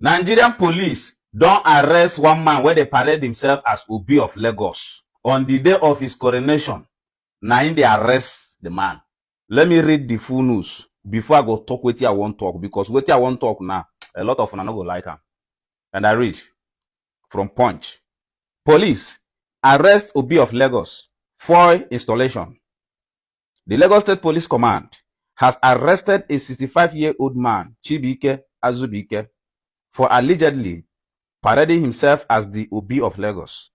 Nigerian police don't arrest one man where they parade himself as Obi of Lagos. On the day of his coronation, now they arrest the man. Let me read the full news before I go talk with you I won't talk, because with you I won't talk now, a lot of them not go like him. And I read from Punch. Police arrest Obi of Lagos for installation. The Lagos State Police Command has arrested a 65-year-old man, Chibike Azubike, for allegedly parading himself as the Obi of Lagos.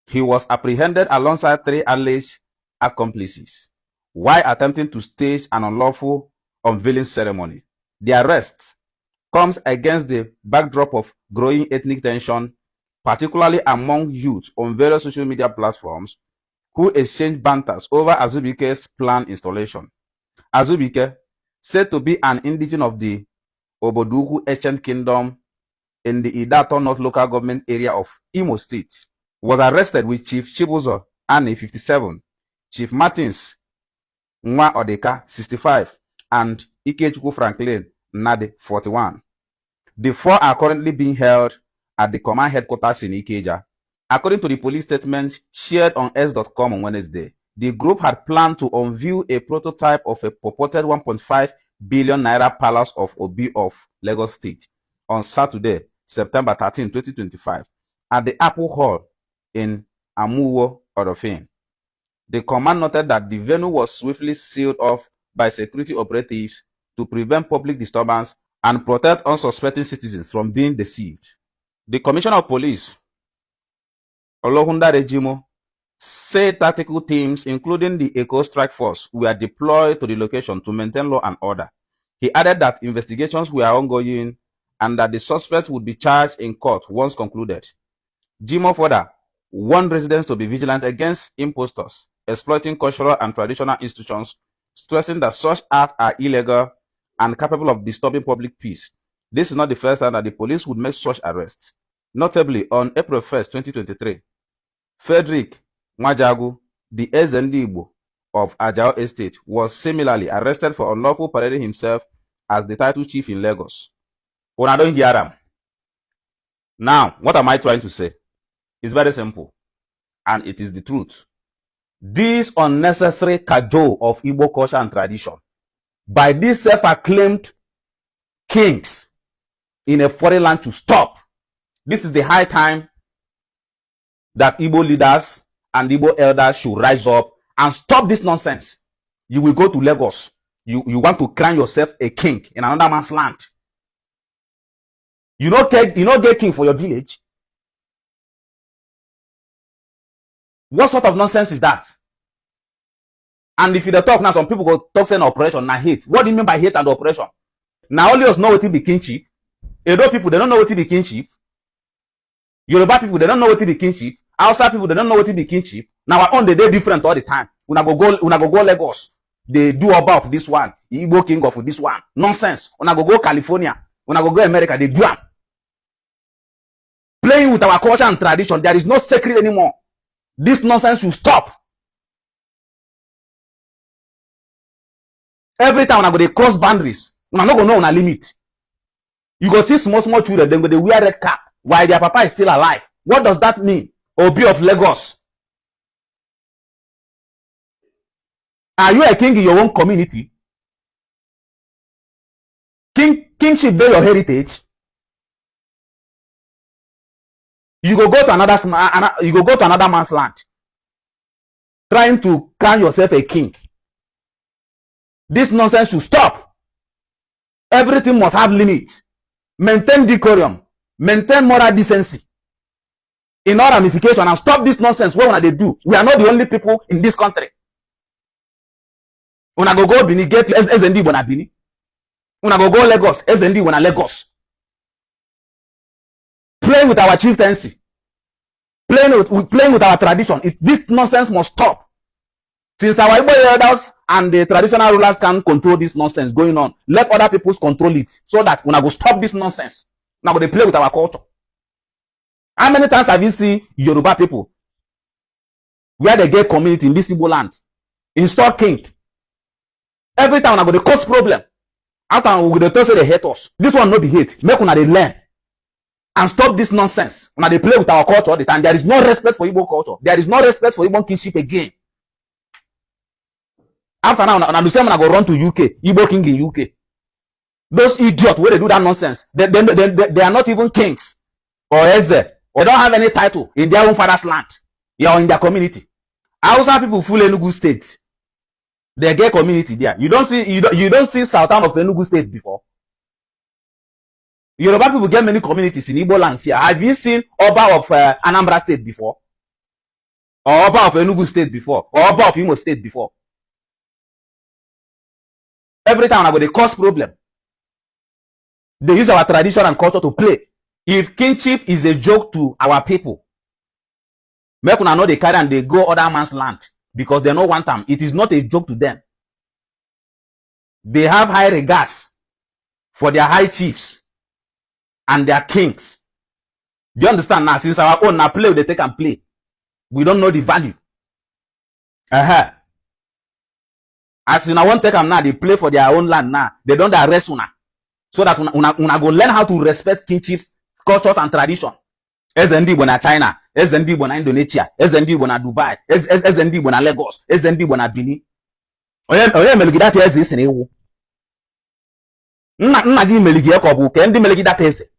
He was apprehended alongside 3 alleged accomplices while attempting to stage an unlawful unveiling ceremony. The arrest comes against the backdrop of growing ethnic tension, particularly among youth on various social media platforms who exchange banters over Azubike's planned installation. Azubike, said to be an indigene of the Obodugu ancient kingdom in the Idato North local government area of Imo State, was arrested with Chief Chibuzo Ani, 57, Chief Martins Nwa Odeka, 65, and Ikechukwu Franklin Nade, 41. The 4 are currently being held at the command headquarters in Ikeja. According to the police statement shared on S.com on Wednesday, the group had planned to unveil a prototype of a purported 1.5 billion naira palace of Obi of Lagos State on Saturday, September 13, 2025, at the Apple Hall in Amuwo, Odofin. The command noted that the venue was swiftly sealed off by security operatives to prevent public disturbance and protect unsuspecting citizens from being deceived. The Commissioner of Police, Olohunda Rejimo, said tactical teams, including the Eco Strike Force, were deployed to the location to maintain law and order. He added that investigations were ongoing and that the suspect would be charged in court once concluded. Jimo further warned residents to be vigilant against impostors exploiting cultural and traditional institutions, stressing that such acts are illegal and capable of disturbing public peace. This is not the first time that the police would make such arrests. Notably, on April 1st, 2023, Frederick Majagu, the Ezendibo of Ajao Estate, was similarly arrested for unlawful parading himself as the title chief in Lagos. When I don't hear them. Now, what am I trying to say? It's very simple, and it is the truth. This unnecessary cajole of Igbo culture and tradition by these self-acclaimed kings in a foreign land to stop. This is the high time that Igbo leaders and Igbo elders should rise up and stop this nonsense. You will go to Lagos. You want to crown yourself a king in another man's land. You don't get king for your village. What sort of nonsense is that? And if you talk now, some people go talk saying operation, now hate. What do you mean by hate and oppression? Now only us know what it be kingship. Edo people, they don't know what it be kingship. Yoruba people, they don't know what it be kingship. Outside people, they don't know what it be kingship. Now our own, they different all the time. Una go Lagos. They do about this one. Igbo king of this one. Nonsense. Una go California. Una go America. They do am. Playing with our culture and tradition. There is no sacred anymore. This nonsense should stop. Every time when I go they cross boundaries, una no go know una limit. You go see small children, then go they wear red cap while their papa is still alive. What does that mean? Obi of Lagos. Are you a king in your own community? Kingship be your heritage. You go to another man's land, trying to crown yourself a king. This nonsense should stop. Everything must have limits. Maintain decorum. Maintain moral decency. In all ramification, and stop this nonsense. What they do? We are not the only people in this country. When I go Bini, get SND when I Bini. When I go Lagos, SND when I Lagos. Playing with our chieftaincy. Playing with our tradition. This nonsense must stop. Since our Igbo elders and the traditional rulers can control this nonsense going on, let other people control it so that when I go stop this nonsense, now they play with our culture. How many times have you seen Yoruba people where they get community in this Igbo land install king? Every time when I go they cause problem. After we dey say they hate us. This one no be hate. Make una dey learn. And stop this nonsense. Una dey play with our culture all the time. There is no respect for Igbo culture. There is no respect for Igbo kingship again. After now, una say una go run to UK, Igbo king in UK. Those idiots where they do that nonsense, they are not even kings or Eze. They don't have any title in their own father's land. They are in their community. Hausa people full Enugu State. They get community there. You don't see Southern of Enugu State before. Yoruba people get many communities in Igbo lands here. Have you seen Oba of Anambra State before? Or Oba of Enugu State before? Or Oba of Imo State before? Every time I go, they cause problem. They use our tradition and culture to play. If kingship is a joke to our people, make una know they carry and they go other man's land because they don't want them. It is not a joke to them. They have high regards for their high chiefs and their kings. Do you understand now? Since our own now play, they take and play. We don't know the value. As you now want to take them now, they play for their own land now. They don't arrest una. So that una go learn how to respect kingships, cultures, and tradition. SND bona China, SND bona Indonesia, SND bona Dubai, SND bona Lagos, SND bona Benin. Oye meligidati eze isi na ewu. Nna gị meligi eko bụ ke ndị meligidati eze.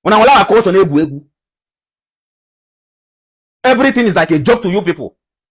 Una wala culture na egwu egwu. Everything is like a joke to you people.